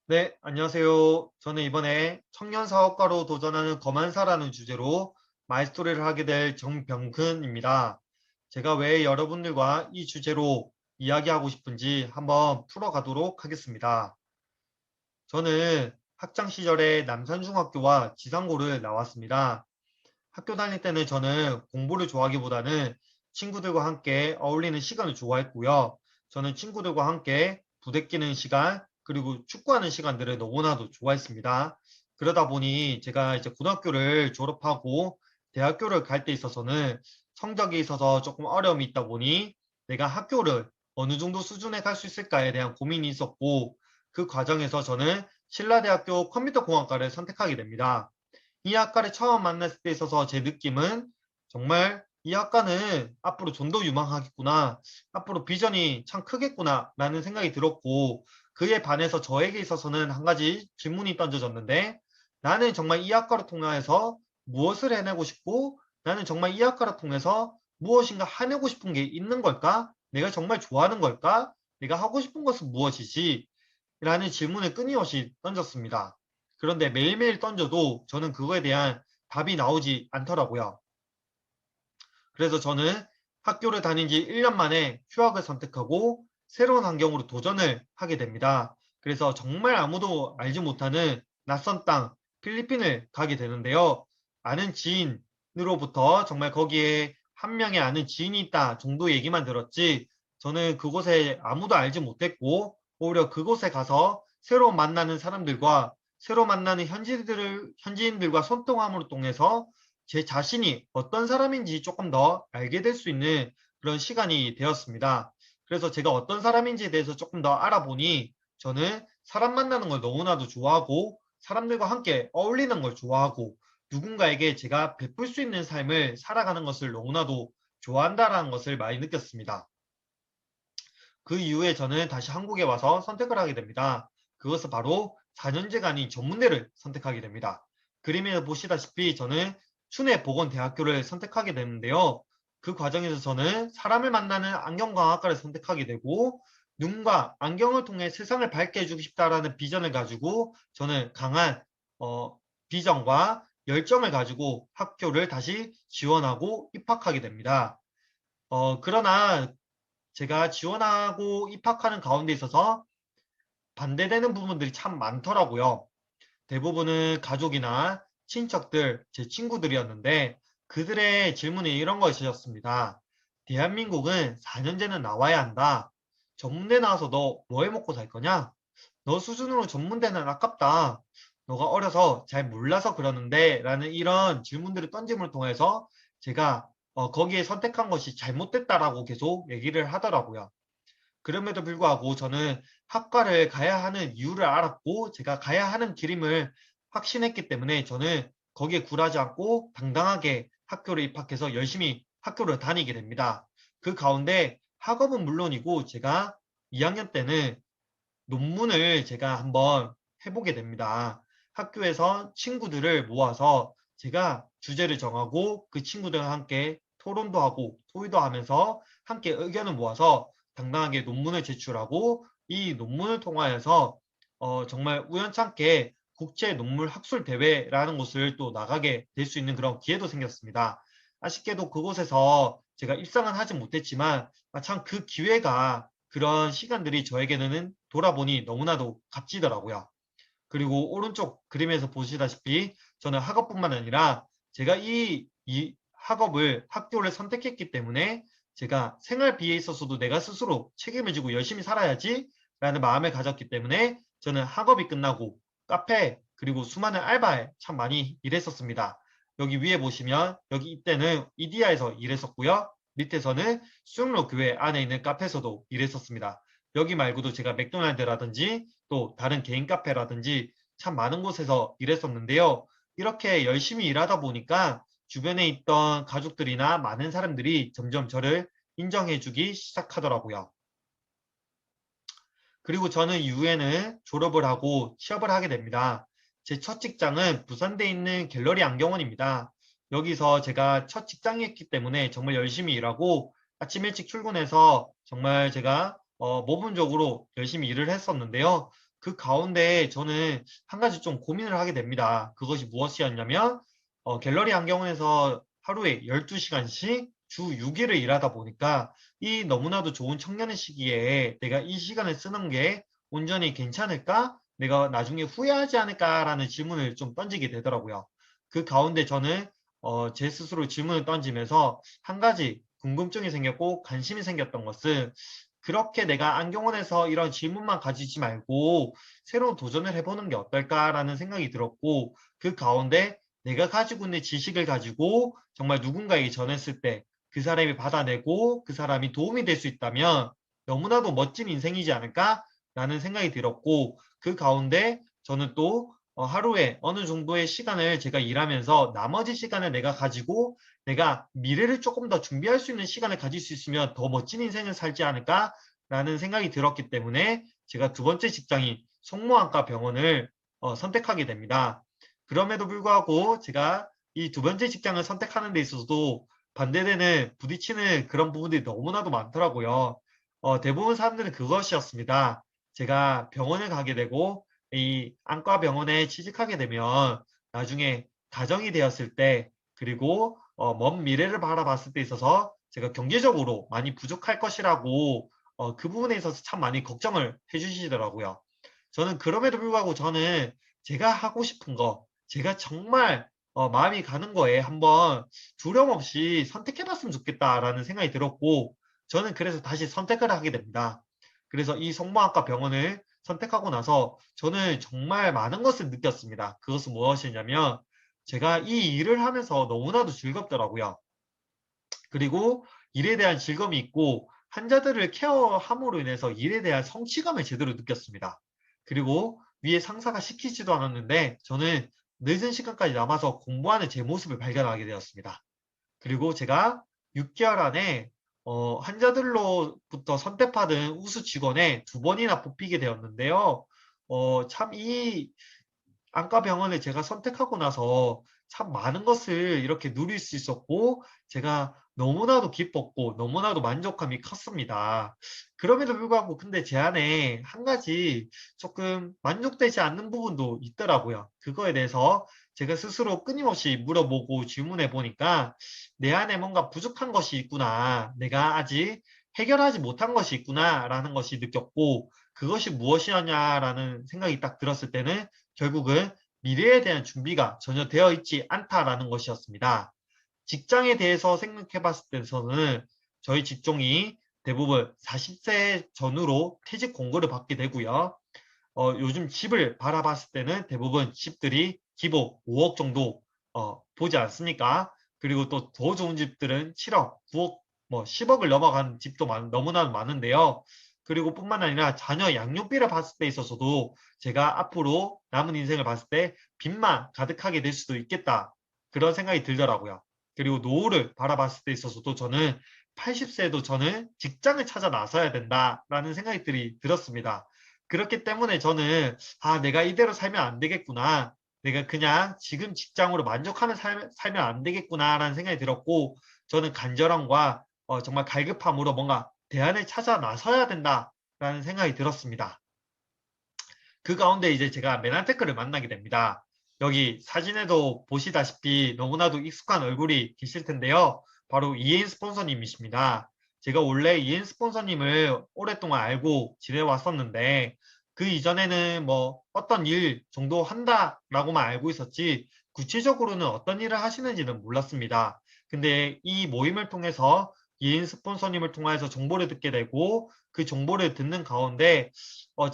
네, 안녕하세요. 저는 이번에 청년 사업가로 도전하는 거만사라는 주제로 마이스토리를 하게 될 정병근입니다. 제가 왜 여러분들과 이 주제로 이야기하고 싶은지 한번 풀어가도록 하겠습니다. 저는 학창 시절에 남산중학교와 지상고를 나왔습니다. 학교 다닐 때는 저는 공부를 좋아하기보다는 친구들과 함께 어울리는 시간을 좋아했고요. 저는 친구들과 함께 부대끼는 시간, 그리고 축구하는 시간들을 너무나도 좋아했습니다. 그러다 보니 제가 이제 고등학교를 졸업하고 대학교를 갈 때 있어서는 성적이 있어서 조금 어려움이 있다 보니 내가 학교를 어느 정도 수준에 갈 수 있을까에 대한 고민이 있었고, 그 과정에서 저는 신라대학교 컴퓨터공학과를 선택하게 됩니다. 이 학과를 처음 만났을 때 있어서 제 느낌은 정말 이 학과는 앞으로 좀 더 유망하겠구나, 앞으로 비전이 참 크겠구나 라는 생각이 들었고, 그에 반해서 저에게 있어서는 한 가지 질문이 던져졌는데, 나는 정말 이 학과를 통해서 무엇을 해내고 싶고, 나는 정말 이 학과를 통해서 무엇인가 해내고 싶은 게 있는 걸까? 내가 정말 좋아하는 걸까? 내가 하고 싶은 것은 무엇이지? 라는 질문을 끊임없이 던졌습니다. 그런데 매일매일 던져도 저는 그거에 대한 답이 나오지 않더라고요. 그래서 저는 학교를 다닌 지 1년 만에 휴학을 선택하고 새로운 환경으로 도전을 하게 됩니다. 그래서 정말 아무도 알지 못하는 낯선 땅, 필리핀을 가게 되는데요. 아는 지인으로부터 정말 거기에 한 명의 아는 지인이 있다 정도 얘기만 들었지, 저는 그곳에 아무도 알지 못했고, 오히려 그곳에 가서 새로 만나는 사람들과 새로 만나는 현지인들과 소통함으로 통해서 제 자신이 어떤 사람인지 조금 더 알게 될 수 있는 그런 시간이 되었습니다. 그래서 제가 어떤 사람인지에 대해서 조금 더 알아보니, 저는 사람 만나는 걸 너무나도 좋아하고 사람들과 함께 어울리는 걸 좋아하고 누군가에게 제가 베풀 수 있는 삶을 살아가는 것을 너무나도 좋아한다라는 것을 많이 느꼈습니다. 그 이후에 저는 다시 한국에 와서 선택을 하게 됩니다. 그것은 바로 4년제가 아닌 전문대를 선택하게 됩니다. 그림에서 보시다시피 저는 춘해보건대학교를 선택하게 되는데요. 그 과정에서 저는 사람을 만나는 안경광학과를 선택하게 되고, 눈과 안경을 통해 세상을 밝게 해주고 싶다라는 비전을 가지고 저는 강한 어, 비전과 열정을 가지고 학교를 다시 지원하고 입학하게 됩니다. 그러나 제가 지원하고 입학하는 가운데 있어서 반대되는 부분들이 참 많더라고요. 대부분은 가족이나 친척들, 제 친구들이었는데, 그들의 질문이 이런 것이었습니다. 대한민국은 4년제는 나와야 한다. 전문대 나와서 너 뭐 해 먹고 살 거냐? 너 수준으로 전문대는 아깝다. 너가 어려서 잘 몰라서 그러는데 라는 이런 질문들을 던짐을 통해서 제가 거기에 선택한 것이 잘못됐다라고 계속 얘기를 하더라고요. 그럼에도 불구하고 저는 학과를 가야 하는 이유를 알았고 제가 가야 하는 길임을 확신했기 때문에 저는 거기에 굴하지 않고 당당하게 학교를 입학해서 열심히 학교를 다니게 됩니다. 그 가운데 학업은 물론이고 제가 2학년 때는 논문을 제가 한번 해보게 됩니다. 학교에서 친구들을 모아서 제가 주제를 정하고 그 친구들과 함께 토론도 하고 토의도 하면서 함께 의견을 모아서 당당하게 논문을 제출하고, 이 논문을 통하여서 정말 우연찮게 국제 논문 학술 대회라는 곳을 또 나가게 될 수 있는 그런 기회도 생겼습니다. 아쉽게도 그곳에서 제가 입상은 하지 못했지만 참 그 기회가, 그런 시간들이 저에게는 돌아보니 너무나도 값지더라고요. 그리고 오른쪽 그림에서 보시다시피 저는 학업뿐만 아니라 제가 이 학업을 학교를 선택했기 때문에 제가 생활비에 있어서도 내가 스스로 책임을 지고 열심히 살아야지 라는 마음을 가졌기 때문에 저는 학업이 끝나고 카페 그리고 수많은 알바에 참 많이 일했었습니다. 여기 위에 보시면 여기 이때는 이디야에서 일했었고요. 밑에서는 수영로 교회 안에 있는 카페에서도 일했었습니다. 여기 말고도 제가 맥도날드라든지 또 다른 개인 카페라든지 참 많은 곳에서 일했었는데요. 이렇게 열심히 일하다 보니까 주변에 있던 가족들이나 많은 사람들이 점점 저를 인정해주기 시작하더라고요. 그리고 저는 이후에는 졸업을 하고 취업을 하게 됩니다. 제 첫 직장은 부산대에 있는 갤러리 안경원입니다. 여기서 제가 첫 직장이었기 때문에 정말 열심히 일하고 아침 일찍 출근해서 정말 제가 모범적으로 열심히 일을 했었는데요. 그 가운데 저는 한 가지 좀 고민을 하게 됩니다. 그것이 무엇이었냐면 갤러리 안경원에서 하루에 12시간씩 주 6일을 일하다 보니까 이 너무나도 좋은 청년의 시기에 내가 이 시간을 쓰는 게 온전히 괜찮을까? 내가 나중에 후회하지 않을까라는 질문을 좀 던지게 되더라고요. 그 가운데 저는 제 스스로 질문을 던지면서 한 가지 궁금증이 생겼고 관심이 생겼던 것은 그렇게 내가 안경원에서 이런 질문만 가지지 말고 새로운 도전을 해보는 게 어떨까라는 생각이 들었고 그 가운데 내가 가지고 있는 지식을 가지고 정말 누군가에게 전했을 때 그 사람이 받아내고 그 사람이 도움이 될 수 있다면 너무나도 멋진 인생이지 않을까라는 생각이 들었고 그 가운데 저는 또 하루에 어느 정도의 시간을 제가 일하면서 나머지 시간을 내가 가지고 내가 미래를 조금 더 준비할 수 있는 시간을 가질 수 있으면 더 멋진 인생을 살지 않을까라는 생각이 들었기 때문에 제가 두 번째 직장인 성모안과 병원을 선택하게 됩니다. 그럼에도 불구하고 제가 이 두 번째 직장을 선택하는 데 있어서도 반대되는 부딪히는 그런 부분들이 너무나도 많더라고요. 대부분 사람들은 그것이었습니다. 제가 병원을 가게 되고 이 안과 병원에 취직하게 되면 나중에 가정이 되었을 때 그리고 먼 미래를 바라봤을 때 있어서 제가 경제적으로 많이 부족할 것이라고 그 부분에 있어서 참 많이 걱정을 해주시더라고요. 저는 그럼에도 불구하고 저는 제가 하고 싶은 거, 제가 정말 마음이 가는 거에 한번 두려움 없이 선택해봤으면 좋겠다라는 생각이 들었고 저는 그래서 다시 선택을 하게 됩니다. 그래서 이 성모학과 병원을 선택하고 나서 저는 정말 많은 것을 느꼈습니다. 그것은 무엇이냐면 제가 이 일을 하면서 너무나도 즐겁더라고요. 그리고 일에 대한 즐거움이 있고 환자들을 케어함으로 인해서 일에 대한 성취감을 제대로 느꼈습니다. 그리고 위에 상사가 시키지도 않았는데 저는 늦은 시간까지 남아서 공부하는 제 모습을 발견하게 되었습니다. 그리고 제가 6개월 안에 환자들로부터 선택받은 우수 직원에 두 번이나 뽑히게 되었는데요. 참 이 안과병원을 제가 선택하고 나서 참 많은 것을 이렇게 누릴 수 있었고 제가 너무나도 기뻤고 너무나도 만족감이 컸습니다. 그럼에도 불구하고 근데 제 안에 한 가지 조금 만족되지 않는 부분도 있더라고요. 그거에 대해서 제가 스스로 끊임없이 물어보고 질문해 보니까 내 안에 뭔가 부족한 것이 있구나. 내가 아직 해결하지 못한 것이 있구나라는 것이 느꼈고 그것이 무엇이었냐라는 생각이 딱 들었을 때는 결국은 미래에 대한 준비가 전혀 되어 있지 않다라는 것이었습니다. 직장에 대해서 생각해 봤을 때서는 저희 직종이 대부분 40세 전후로 퇴직 공고를 받게 되고요. 요즘 집을 바라봤을 때는 대부분 집들이 기본 5억 정도 보지 않습니까? 그리고 또 더 좋은 집들은 7억, 9억, 뭐 10억을 넘어가는 집도 너무나 많은데요. 그리고 뿐만 아니라 자녀 양육비를 봤을 때 있어서도 제가 앞으로 남은 인생을 봤을 때 빚만 가득하게 될 수도 있겠다. 그런 생각이 들더라고요. 그리고 노후를 바라봤을 때 있어서도 저는 80세에도 저는 직장을 찾아 나서야 된다라는 생각들이 들었습니다. 그렇기 때문에 저는 내가 이대로 살면 안 되겠구나. 내가 그냥 지금 직장으로 만족하며 살면 안 되겠구나라는 생각이 들었고 저는 간절함과 정말 갈급함으로 뭔가 대안을 찾아 나서야 된다라는 생각이 들었습니다. 그 가운데 이제 제가 메난테크를 만나게 됩니다. 여기 사진에도 보시다시피 너무나도 익숙한 얼굴이 계실 텐데요. 바로 이엔 스폰서님이십니다. 제가 원래 이엔 스폰서님을 오랫동안 알고 지내왔었는데 그 이전에는 뭐 어떤 일 정도 한다라고만 알고 있었지 구체적으로는 어떤 일을 하시는지는 몰랐습니다. 근데 이 모임을 통해서 이엔 스폰서님을 통해서 정보를 듣게 되고 그 정보를 듣는 가운데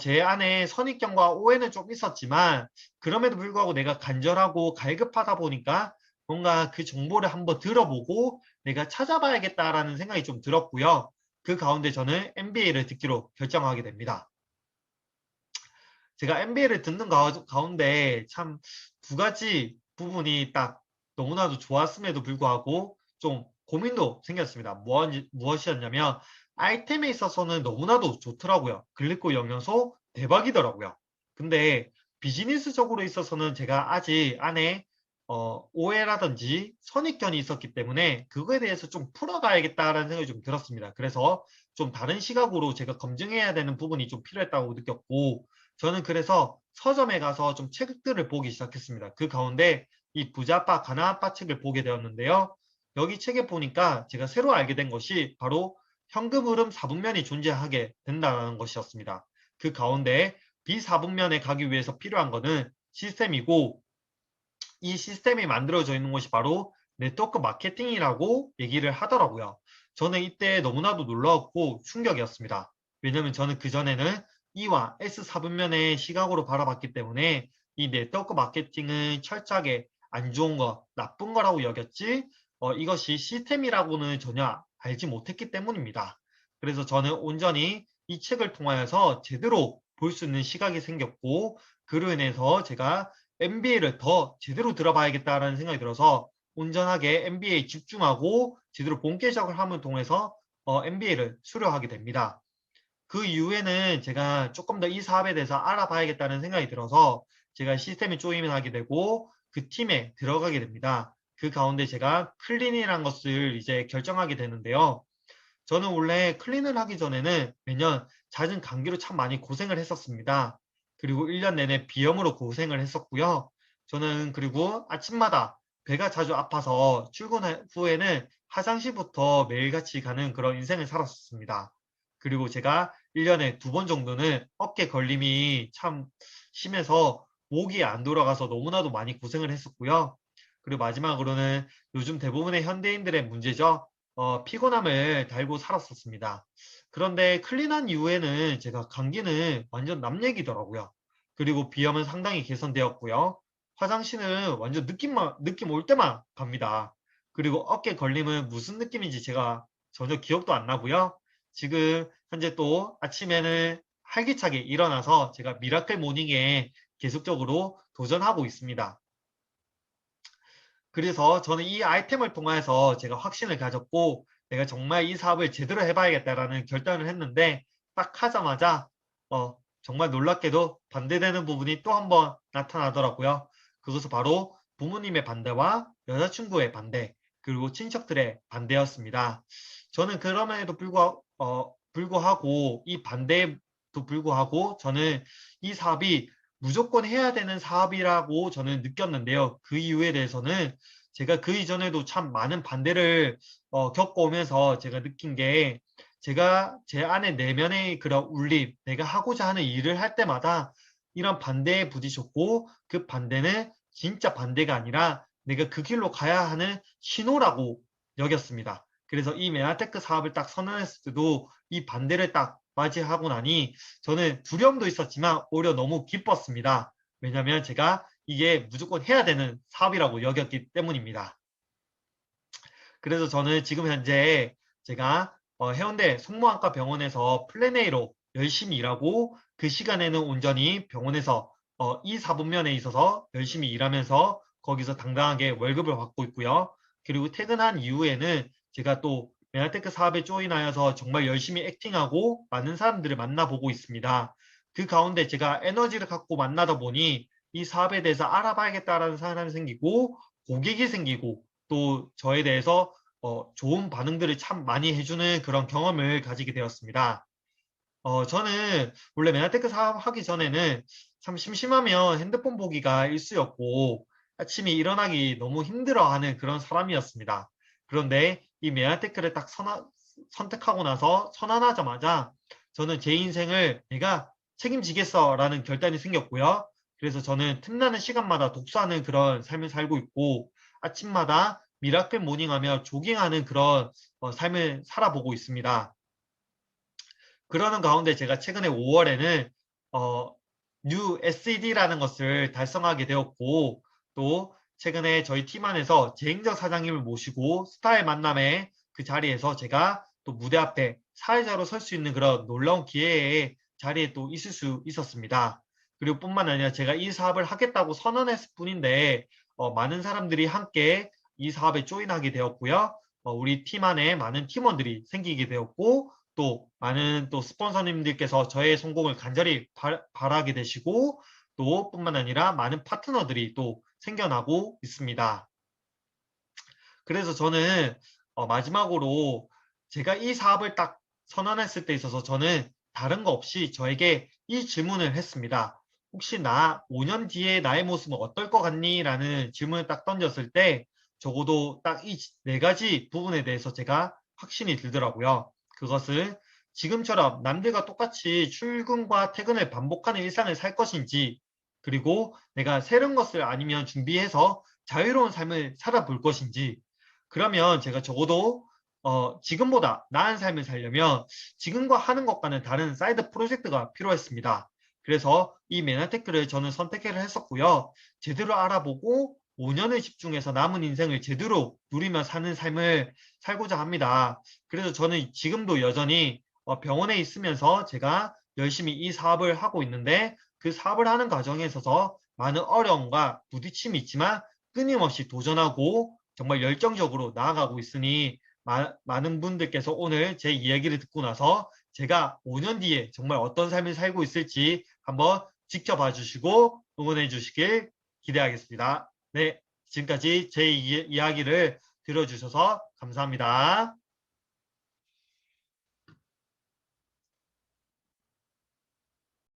제 안에 선입견과 오해는 좀 있었지만 그럼에도 불구하고 내가 간절하고 갈급하다 보니까 뭔가 그 정보를 한번 들어보고 내가 찾아봐야겠다라는 생각이 좀 들었고요. 그 가운데 저는 MBA를 듣기로 결정하게 됩니다. 제가 MBA를 듣는 가운데 참 두 가지 부분이 딱 너무나도 좋았음에도 불구하고 좀 고민도 생겼습니다. 무엇이었냐면 아이템에 있어서는 너무나도 좋더라고요. 글리코 영양소 대박이더라고요. 근데 비즈니스적으로 있어서는 제가 아직 안에 오해라든지 선입견이 있었기 때문에 그거에 대해서 좀 풀어가야겠다라는 생각이 좀 들었습니다. 그래서 좀 다른 시각으로 제가 검증해야 되는 부분이 좀 필요했다고 느꼈고, 저는 그래서 서점에 가서 좀 책들을 보기 시작했습니다. 그 가운데 이 부자아빠 가난아빠 책을 보게 되었는데요. 여기 책에 보니까 제가 새로 알게 된 것이 바로 현금 흐름 4분면이 존재하게 된다는 것이었습니다. 그 가운데 비사분면에 가기 위해서 필요한 것은 시스템이고, 이 시스템이 만들어져 있는 것이 바로 네트워크 마케팅이라고 얘기를 하더라고요. 저는 이때 너무나도 놀라웠고 충격이었습니다. 왜냐하면 저는 그전에는 E와 S4분면의 시각으로 바라봤기 때문에 이 네트워크 마케팅은 철저하게 안 좋은 거, 나쁜 거라고 여겼지, 이것이 시스템이라고는 전혀 알지 못했기 때문입니다. 그래서 저는 온전히 이 책을 통하여서 제대로 볼 수 있는 시각이 생겼고, 그로 인해서 제가 MBA를 더 제대로 들어봐야겠다라는 생각이 들어서 온전하게 MBA에 집중하고 제대로 본계적을 함을 통해서 MBA를 수료하게 됩니다. 그 이후에는 제가 조금 더 이 사업에 대해서 알아봐야겠다는 생각이 들어서 제가 시스템에 조임을 하게 되고 그 팀에 들어가게 됩니다. 그 가운데 제가 클린이라는 것을 이제 결정하게 되는데요. 저는 원래 클린을 하기 전에는 매년 잦은 감기로 참 많이 고생을 했었습니다. 그리고 1년 내내 비염으로 고생을 했었고요. 저는 그리고 아침마다 배가 자주 아파서 출근 후에는 화장실부터 매일같이 가는 그런 인생을 살았었습니다. 그리고 제가 1년에 2번 정도는 어깨 걸림이 참 심해서 목이 안 돌아가서 너무나도 많이 고생을 했었고요. 그리고 마지막으로는 요즘 대부분의 현대인들의 문제죠. 피곤함을 달고 살았었습니다. 그런데 클린한 이후에는 제가 감기는 완전 남 얘기더라고요. 그리고 비염은 상당히 개선되었고요. 화장실은 완전 느낌 올 때만 갑니다. 그리고 어깨 걸림은 무슨 느낌인지 제가 전혀 기억도 안 나고요. 지금 현재 또 아침에는 활기차게 일어나서 제가 미라클 모닝에 계속적으로 도전하고 있습니다. 그래서 저는 이 아이템을 통해서 제가 확신을 가졌고 내가 정말 이 사업을 제대로 해봐야겠다라는 결단을 했는데 딱 하자마자 정말 놀랍게도 반대되는 부분이 또 한 번 나타나더라고요. 그것은 바로 부모님의 반대와 여자친구의 반대 그리고 친척들의 반대였습니다. 저는 그럼에도 불구하고 이 반대에도 불구하고 저는 이 사업이 무조건 해야 되는 사업이라고 저는 느꼈는데요. 그 이유에 대해서는 제가 그 이전에도 참 많은 반대를 겪어오면서 제가 느낀 게 제가 제 안에 내면의 그런 울림, 내가 하고자 하는 일을 할 때마다 이런 반대에 부딪혔고 그 반대는 진짜 반대가 아니라 내가 그 길로 가야 하는 신호라고 여겼습니다. 그래서 이 메아테크 사업을 딱 선언했을 때도 이 반대를 딱 맞이하고 나니 저는 두려움도 있었지만 오히려 너무 기뻤습니다. 왜냐하면 제가 이게 무조건 해야 되는 사업이라고 여겼기 때문입니다. 그래서 저는 지금 현재 제가 해운대 성모안과 병원에서 플랜 A로 열심히 일하고 그 시간에는 온전히 병원에서 이 사분면에 있어서 열심히 일하면서 거기서 당당하게 월급을 받고 있고요. 그리고 퇴근한 이후에는 제가 또 메아테크 사업에 조인하여서 정말 열심히 액팅하고 많은 사람들을 만나보고 있습니다. 그 가운데 제가 에너지를 갖고 만나다 보니 이 사업에 대해서 알아봐야겠다라는 사람이 생기고 고객이 생기고 또 저에 대해서 좋은 반응들을 참 많이 해주는 그런 경험을 가지게 되었습니다. 저는 원래 메나테크 사업하기 전에는 참 심심하면 핸드폰 보기가 일쑤였고 아침에 일어나기 너무 힘들어하는 그런 사람이었습니다. 그런데 이 메나테크를 딱 선택하고 나서 선언하자마자 저는 제 인생을 내가 책임지겠어라는 결단이 생겼고요. 그래서 저는 틈나는 시간마다 독서하는 그런 삶을 살고 있고 아침마다 미라클 모닝하며 조깅하는 그런 삶을 살아보고 있습니다. 그러는 가운데 제가 최근에 5월에는 뉴 SED라는 것을 달성하게 되었고 또 최근에 저희 팀 안에서 제행자 사장님을 모시고 스타의 만남에 그 자리에서 제가 또 무대 앞에 사회자로 설 수 있는 그런 놀라운 기회의 자리에 또 있을 수 있었습니다. 그리고 뿐만 아니라 제가 이 사업을 하겠다고 선언했을 뿐인데 많은 사람들이 함께 이 사업에 조인하게 되었고요. 우리 팀 안에 많은 팀원들이 생기게 되었고 또 많은 또 스폰서님들께서 저의 성공을 간절히 바라게 되시고 또 뿐만 아니라 많은 파트너들이 또 생겨나고 있습니다. 그래서 저는 마지막으로 제가 이 사업을 딱 선언했을 때 있어서 저는 다른 거 없이 저에게 이 질문을 했습니다. 혹시 나 5년 뒤에 나의 모습은 어떨 것 같니? 라는 질문을 딱 던졌을 때 적어도 딱 이 네 가지 부분에 대해서 제가 확신이 들더라고요. 그것은 지금처럼 남들과 똑같이 출근과 퇴근을 반복하는 일상을 살 것인지, 그리고 내가 새로운 것을 아니면 준비해서 자유로운 삶을 살아볼 것인지, 그러면 제가 적어도 지금보다 나은 삶을 살려면 지금과 하는 것과는 다른 사이드 프로젝트가 필요했습니다. 그래서 이 메나테크를 저는 선택을 했었고요. 제대로 알아보고 5년을 집중해서 남은 인생을 제대로 누리며 사는 삶을 살고자 합니다. 그래서 저는 지금도 여전히 병원에 있으면서 제가 열심히 이 사업을 하고 있는데 그 사업을 하는 과정에 있어서 많은 어려움과 부딪힘이 있지만 끊임없이 도전하고 정말 열정적으로 나아가고 있으니 많은 분들께서 오늘 제 이야기를 듣고 나서 제가 5년 뒤에 정말 어떤 삶을 살고 있을지 한번 지켜봐 주시고 응원해 주시길 기대하겠습니다. 네, 지금까지 제 이야기를 들어주셔서 감사합니다.